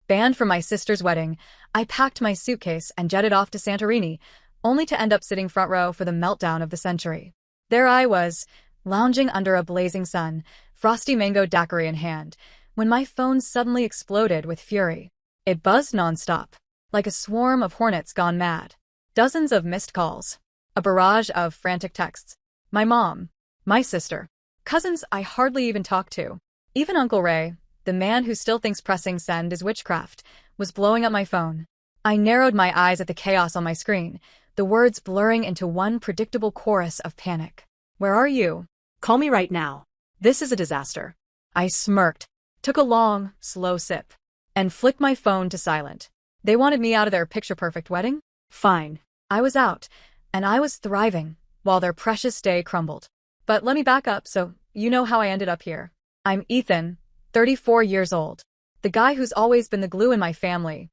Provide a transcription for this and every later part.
Banned from my sister's wedding, I packed my suitcase and jetted off to Santorini, only to end up sitting front row for the meltdown of the century. There I was, lounging under a blazing sun, frosty mango daiquiri in hand, when my phone suddenly exploded with fury. It buzzed nonstop, like a swarm of hornets gone mad. Dozens of missed calls. A barrage of frantic texts. My mom. My sister. Cousins I hardly even talked to. Even Uncle Ray, the man who still thinks pressing send is witchcraft, was blowing up my phone. I narrowed my eyes at the chaos on my screen, the words blurring into one predictable chorus of panic. Where are you? Call me right now. This is a disaster. I smirked, took a long, slow sip, and flicked my phone to silent. They wanted me out of their picture-perfect wedding? Fine. I was out, and I was thriving, while their precious day crumbled. But let me back up so you know how I ended up here. I'm Ethan, 34 years old. The guy who's always been the glue in my family.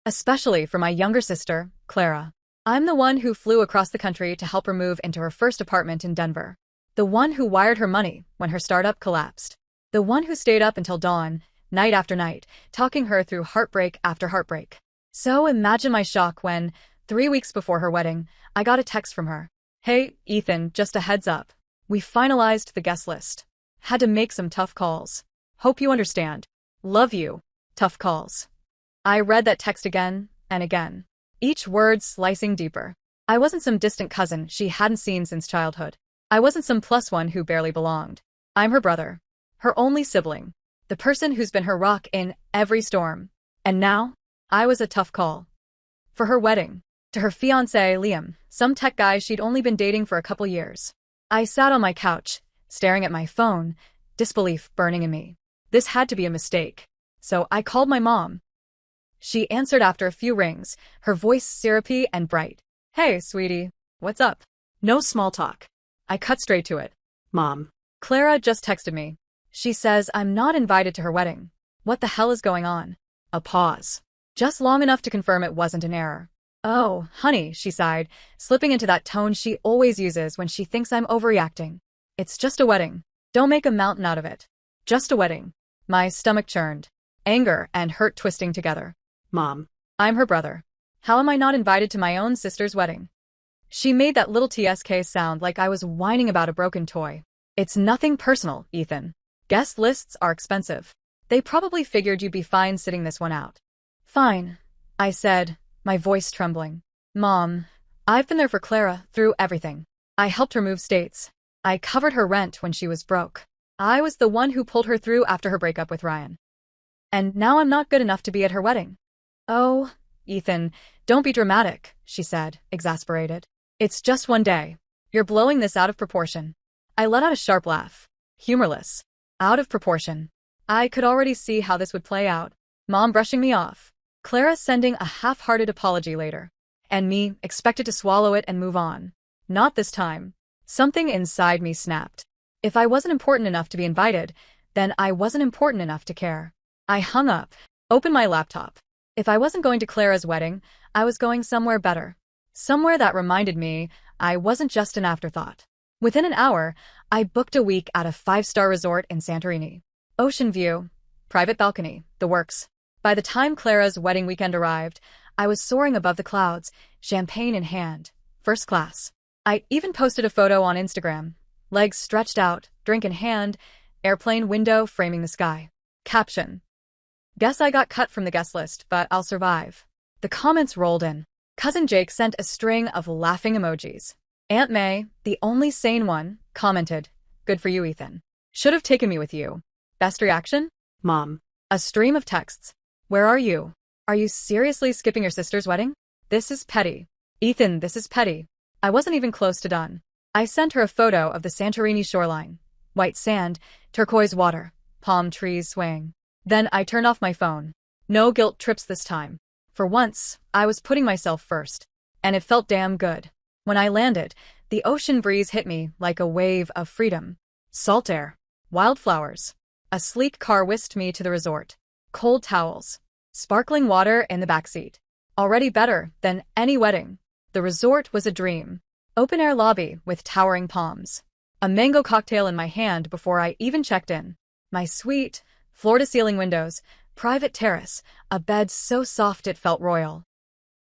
Especially for my younger sister, Clara. I'm the one who flew across the country to help her move into her first apartment in Denver. The one who wired her money when her startup collapsed. The one who stayed up until dawn, night after night, talking her through heartbreak after heartbreak. So imagine my shock when, 3 weeks before her wedding, I got a text from her. Hey, Ethan, just a heads up. We finalized the guest list. Had to make some tough calls. Hope you understand. Love you. Tough calls. I read that text again and again, each word slicing deeper. I wasn't some distant cousin she hadn't seen since childhood. I wasn't some plus one who barely belonged. I'm her brother. Her only sibling. The person who's been her rock in every storm. And now, I was a tough call. For her wedding. To her fiancé, Liam, some tech guy she'd only been dating for a couple years. I sat on my couch, staring at my phone, disbelief burning in me. This had to be a mistake. So I called my mom. She answered after a few rings, her voice syrupy and bright. Hey, sweetie, what's up? No small talk. I cut straight to it. Mom. Clara just texted me. She says I'm not invited to her wedding. What the hell is going on? A pause. Just long enough to confirm it wasn't an error. Oh, honey, she sighed, slipping into that tone she always uses when she thinks I'm overreacting. It's just a wedding. Don't make a mountain out of it. Just a wedding. My stomach churned. Anger and hurt twisting together. Mom. I'm her brother. How am I not invited to my own sister's wedding? She made that little TSK sound like I was whining about a broken toy. It's nothing personal, Ethan. Guest lists are expensive. They probably figured you'd be fine sitting this one out. Fine, I said, my voice trembling. Mom, I've been there for Clara through everything. I helped her move states. I covered her rent when she was broke. I was the one who pulled her through after her breakup with Ryan. And now I'm not good enough to be at her wedding. Oh, Ethan, don't be dramatic, she said, exasperated. It's just one day. You're blowing this out of proportion. I let out a sharp laugh. Humorless. Out of proportion. I could already see how this would play out. Mom brushing me off. Clara sending a half-hearted apology later. And me, expected to swallow it and move on. Not this time. Something inside me snapped. If I wasn't important enough to be invited, then I wasn't important enough to care. I hung up, opened my laptop. If I wasn't going to Clara's wedding, I was going somewhere better. Somewhere that reminded me I wasn't just an afterthought. Within an hour, I booked a week at a 5-star resort in Santorini. Ocean view, private balcony, the works. By the time Clara's wedding weekend arrived, I was soaring above the clouds, champagne in hand, first class. I even posted a photo on Instagram. Legs stretched out, drink in hand, airplane window framing the sky. Caption. Guess I got cut from the guest list, but I'll survive. The comments rolled in. Cousin Jake sent a string of laughing emojis. Aunt May, the only sane one, commented, good for you, Ethan. Should have taken me with you. Best reaction? Mom. A stream of texts. Where are you? Are you seriously skipping your sister's wedding? This is petty. Ethan, this is petty. I wasn't even close to done. I sent her a photo of the Santorini shoreline. White sand, turquoise water, palm trees swaying. Then I turned off my phone. No guilt trips this time. For once, I was putting myself first. And it felt damn good. When I landed, the ocean breeze hit me like a wave of freedom. Salt air. Wildflowers. A sleek car whisked me to the resort. Cold towels. Sparkling water in the backseat. Already better than any wedding. The resort was a dream. Open-air lobby with towering palms. A mango cocktail in my hand before I even checked in. My suite, floor-to-ceiling windows, private terrace, a bed so soft it felt royal.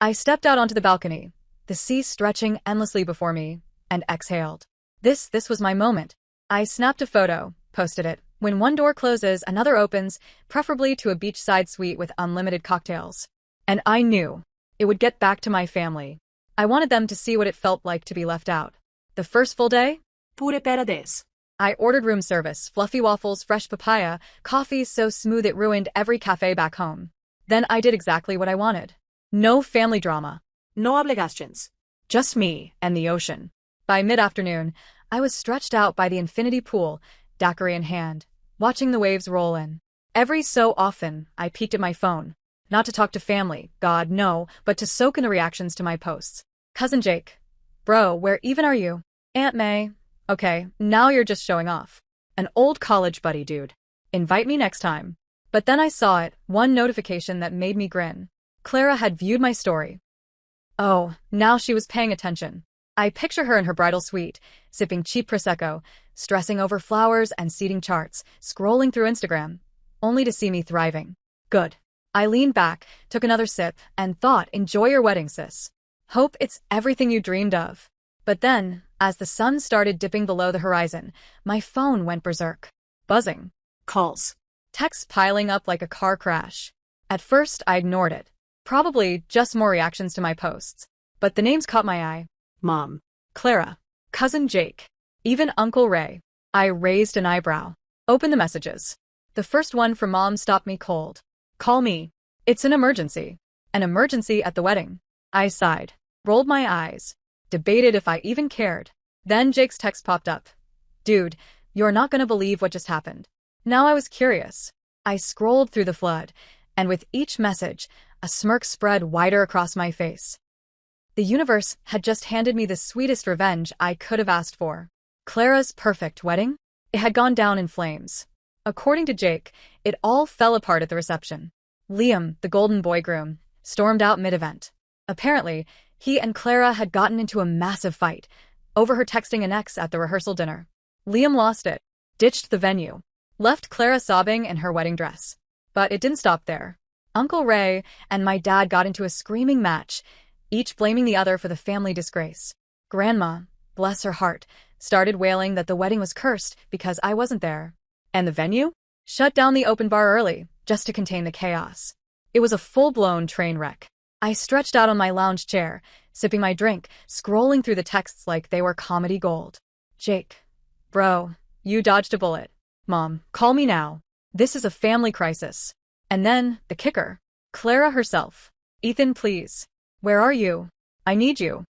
I stepped out onto the balcony, the sea stretching endlessly before me, and exhaled. This was my moment. I snapped a photo, posted it. When one door closes, another opens, preferably to a beachside suite with unlimited cocktails. And I knew it would get back to my family. I wanted them to see what it felt like to be left out. The first full day? Pure paradise. I ordered room service, fluffy waffles, fresh papaya, coffee so smooth it ruined every cafe back home. Then I did exactly what I wanted. No family drama. No obligations. Just me and the ocean. By mid-afternoon, I was stretched out by the infinity pool, daiquiri in hand, watching the waves roll in. Every so often, I peeked at my phone. Not to talk to family, God, no, but to soak in the reactions to my posts. Cousin Jake. Bro, where even are you? Aunt May. Okay, now you're just showing off. An old college buddy, dude. Invite me next time. But then I saw it, one notification that made me grin. Clara had viewed my story. Oh, now she was paying attention. I picture her in her bridal suite, sipping cheap Prosecco, stressing over flowers and seating charts, scrolling through Instagram, only to see me thriving. Good. I leaned back, took another sip, and thought, enjoy your wedding, sis. Hope it's everything you dreamed of. But then, as the sun started dipping below the horizon, my phone went berserk. Buzzing. Calls. Texts piling up like a car crash. At first, I ignored it. Probably just more reactions to my posts. But the names caught my eye. Mom. Clara. Cousin Jake. Even Uncle Ray. I raised an eyebrow. Opened the messages. The first one from Mom stopped me cold. Call me. It's an emergency. An emergency at the wedding. I sighed. Rolled my eyes. Debated if I even cared. Then Jake's text popped up. Dude, you're not gonna believe what just happened. Now I was curious. I scrolled through the flood, and with each message, a smirk spread wider across my face. The universe had just handed me the sweetest revenge I could have asked for. Clara's perfect wedding? It had gone down in flames. According to Jake, it all fell apart at the reception. Liam, the golden boy groom, stormed out mid-event. Apparently, he and Clara had gotten into a massive fight over her texting an ex at the rehearsal dinner. Liam lost it, ditched the venue, left Clara sobbing in her wedding dress. But it didn't stop there. Uncle Ray and my dad got into a screaming match, each blaming the other for the family disgrace. Grandma, bless her heart, started wailing that the wedding was cursed because I wasn't there. And the venue? Shut down the open bar early, just to contain the chaos. It was a full-blown train wreck. I stretched out on my lounge chair, sipping my drink, scrolling through the texts like they were comedy gold. Jake. Bro, you dodged a bullet. Mom, call me now. This is a family crisis. And then, the kicker. Clara herself. Ethan, please. Where are you? I need you.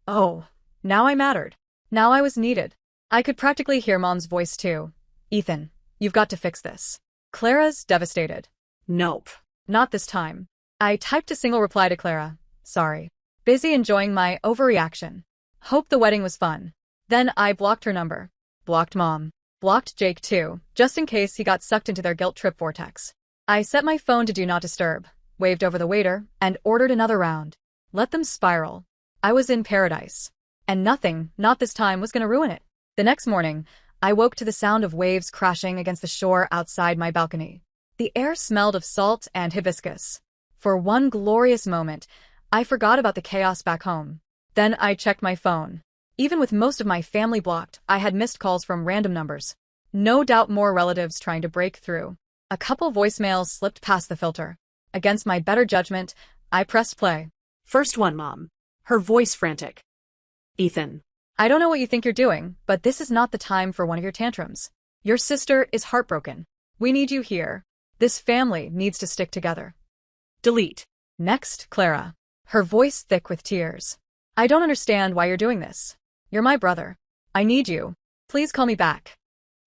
Oh, now I mattered. Now I was needed. I could practically hear Mom's voice too. Ethan, you've got to fix this. Clara's devastated. Nope. Not this time. I typed a single reply to Clara. Sorry. Busy enjoying my overreaction. Hope the wedding was fun. Then I blocked her number. Blocked Mom. Blocked Jake too, just in case he got sucked into their guilt trip vortex. I set my phone to do not disturb, waved over the waiter, and ordered another round. Let them spiral. I was in paradise. And nothing, not this time, was gonna ruin it. The next morning, I woke to the sound of waves crashing against the shore outside my balcony. The air smelled of salt and hibiscus. For one glorious moment, I forgot about the chaos back home. Then I checked my phone. Even with most of my family blocked, I had missed calls from random numbers. No doubt more relatives trying to break through. A couple voicemails slipped past the filter. Against my better judgment, I pressed play. First one, Mom. Her voice frantic. Ethan. I don't know what you think you're doing, but this is not the time for one of your tantrums. Your sister is heartbroken. We need you here. This family needs to stick together. Delete. Next, Clara. Her voice thick with tears. I don't understand why you're doing this. You're my brother. I need you. Please call me back.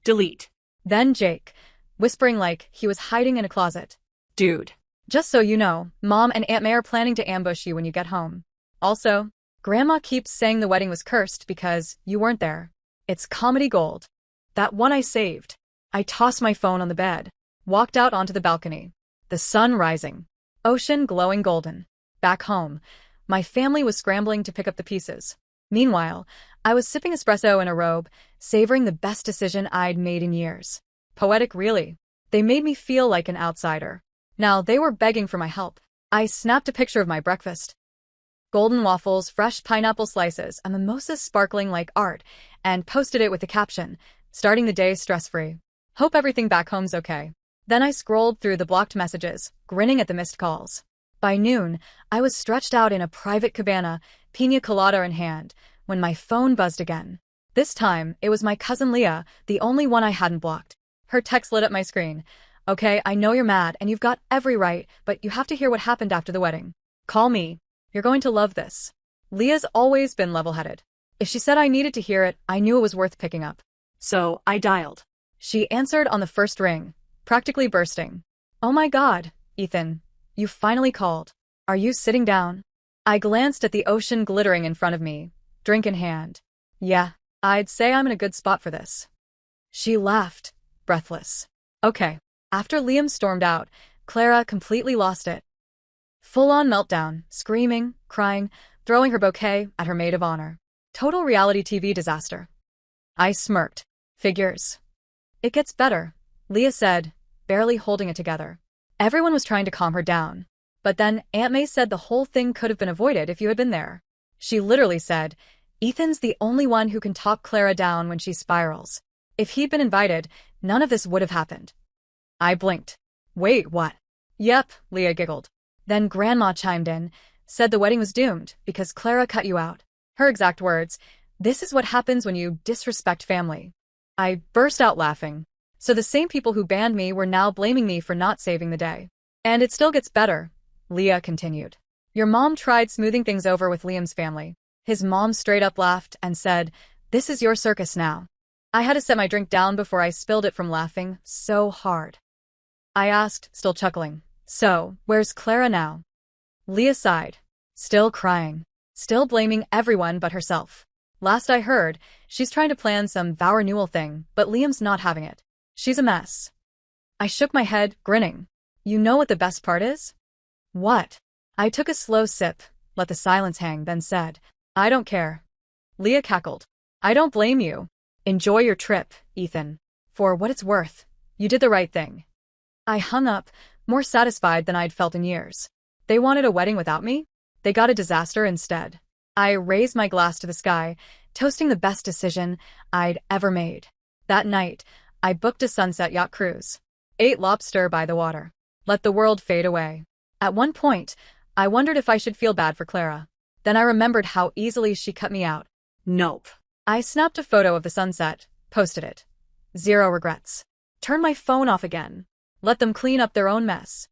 Delete. Then Jake, whispering like he was hiding in a closet. Dude. Just so you know, Mom and Aunt May are planning to ambush you when you get home. Also, Grandma keeps saying the wedding was cursed because you weren't there. It's comedy gold. That one I saved. I tossed my phone on the bed, walked out onto the balcony. The sun rising. Ocean glowing golden. Back home, my family was scrambling to pick up the pieces. Meanwhile, I was sipping espresso in a robe, savoring the best decision I'd made in years. Poetic, really. They made me feel like an outsider. Now they were begging for my help. I snapped a picture of my breakfast. Golden waffles, fresh pineapple slices, a mimosa sparkling like art, and posted it with the caption, "Starting the day stress-free. Hope everything back home's okay." Then I scrolled through the blocked messages, grinning at the missed calls. By noon, I was stretched out in a private cabana, pina colada in hand, when my phone buzzed again. This time, it was my cousin Leah, the only one I hadn't blocked. Her text lit up my screen. "Okay, I know you're mad and you've got every right, but you have to hear what happened after the wedding. Call me. You're going to love this." Leah's always been level-headed. If she said I needed to hear it, I knew it was worth picking up. So I dialed. She answered on the first ring, practically bursting. "Oh my God, Ethan. You finally called. Are you sitting down?" I glanced at the ocean glittering in front of me, drink in hand. "Yeah, I'd say I'm in a good spot for this." She laughed, breathless. "Okay." After Liam stormed out, Clara completely lost it. Full-on meltdown, screaming, crying, throwing her bouquet at her maid of honor. Total reality TV disaster. I smirked. Figures. "It gets better," Leah said, barely holding it together. Everyone was trying to calm her down. But then Aunt May said the whole thing could have been avoided if you had been there. She literally said, "Ethan's the only one who can talk Clara down when she spirals. If he'd been invited, none of this would have happened." I blinked. "Wait, what?" "Yep," Leah giggled. Then Grandma chimed in, said the wedding was doomed because Clara cut you out. Her exact words, "This is what happens when you disrespect family." I burst out laughing. So the same people who banned me were now blaming me for not saving the day. "And it still gets better," Leah continued. "Your mom tried smoothing things over with Liam's family. His mom straight up laughed and said, 'This is your circus now.'" I had to set my drink down before I spilled it from laughing so hard. I asked, still chuckling, "So, where's Clara now?" Leah sighed. "Still crying. Still blaming everyone but herself. Last I heard, she's trying to plan some vow renewal thing, but Liam's not having it. She's a mess." I shook my head, grinning. "You know what the best part is?" "What?" I took a slow sip, let the silence hang, then said, "I don't care." Leah cackled. "I don't blame you. Enjoy your trip, Ethan. For what it's worth, you did the right thing." I hung up, more satisfied than I'd felt in years. They wanted a wedding without me? They got a disaster instead. I raised my glass to the sky, toasting the best decision I'd ever made. That night, I booked a sunset yacht cruise. Ate lobster by the water. Let the world fade away. At one point, I wondered if I should feel bad for Clara. Then I remembered how easily she cut me out. Nope. I snapped a photo of the sunset, posted it. Zero regrets. Turned my phone off again. Let them clean up their own mess.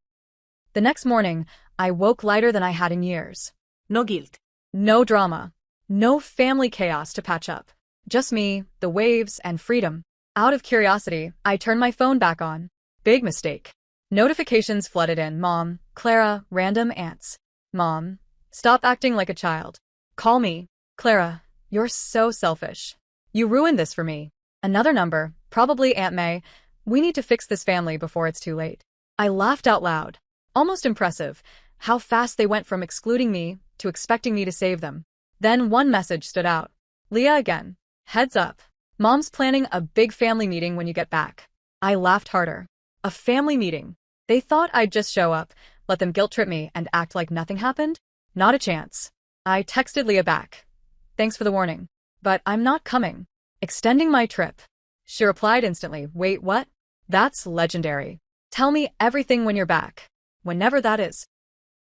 The next morning, I woke lighter than I had in years. No guilt. No drama. No family chaos to patch up. Just me, the waves, and freedom. Out of curiosity, I turned my phone back on. Big mistake. Notifications flooded in. "Mom, Clara, random aunts. Mom, stop acting like a child. Call me. Clara, you're so selfish. You ruined this for me." Another number, probably Aunt May. "We need to fix this family before it's too late." I laughed out loud. Almost impressive, how fast they went from excluding me to expecting me to save them. Then one message stood out. "Leah again. Heads up. Mom's planning a big family meeting when you get back." I laughed harder. A family meeting. They thought I'd just show up, let them guilt trip me, and act like nothing happened? Not a chance. I texted Leah back. "Thanks for the warning, but I'm not coming. Extending my trip." She replied instantly, "Wait, what? That's legendary. Tell me everything when you're back. Whenever that is."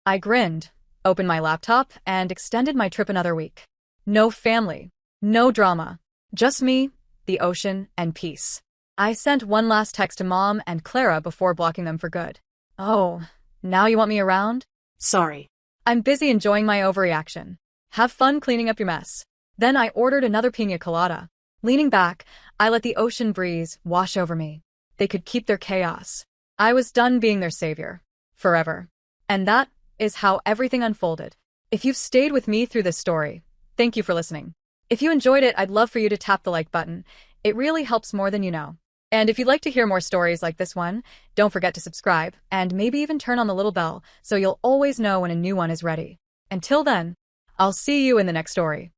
I grinned, opened my laptop, and extended my trip another week. No family. No drama. Just me, the ocean, and peace. I sent one last text to Mom and Clara before blocking them for good. "Oh, now you want me around?" Sorry. "I'm busy enjoying my overreaction. Have fun cleaning up your mess." Then I ordered another pina colada. Leaning back, I let the ocean breeze wash over me. They could keep their chaos. I was done being their savior. Forever. And that is how everything unfolded. If you've stayed with me through this story, thank you for listening. If you enjoyed it, I'd love for you to tap the like button. It really helps more than you know. And if you'd like to hear more stories like this one, don't forget to subscribe and maybe even turn on the little bell so you'll always know when a new one is ready. Until then, I'll see you in the next story.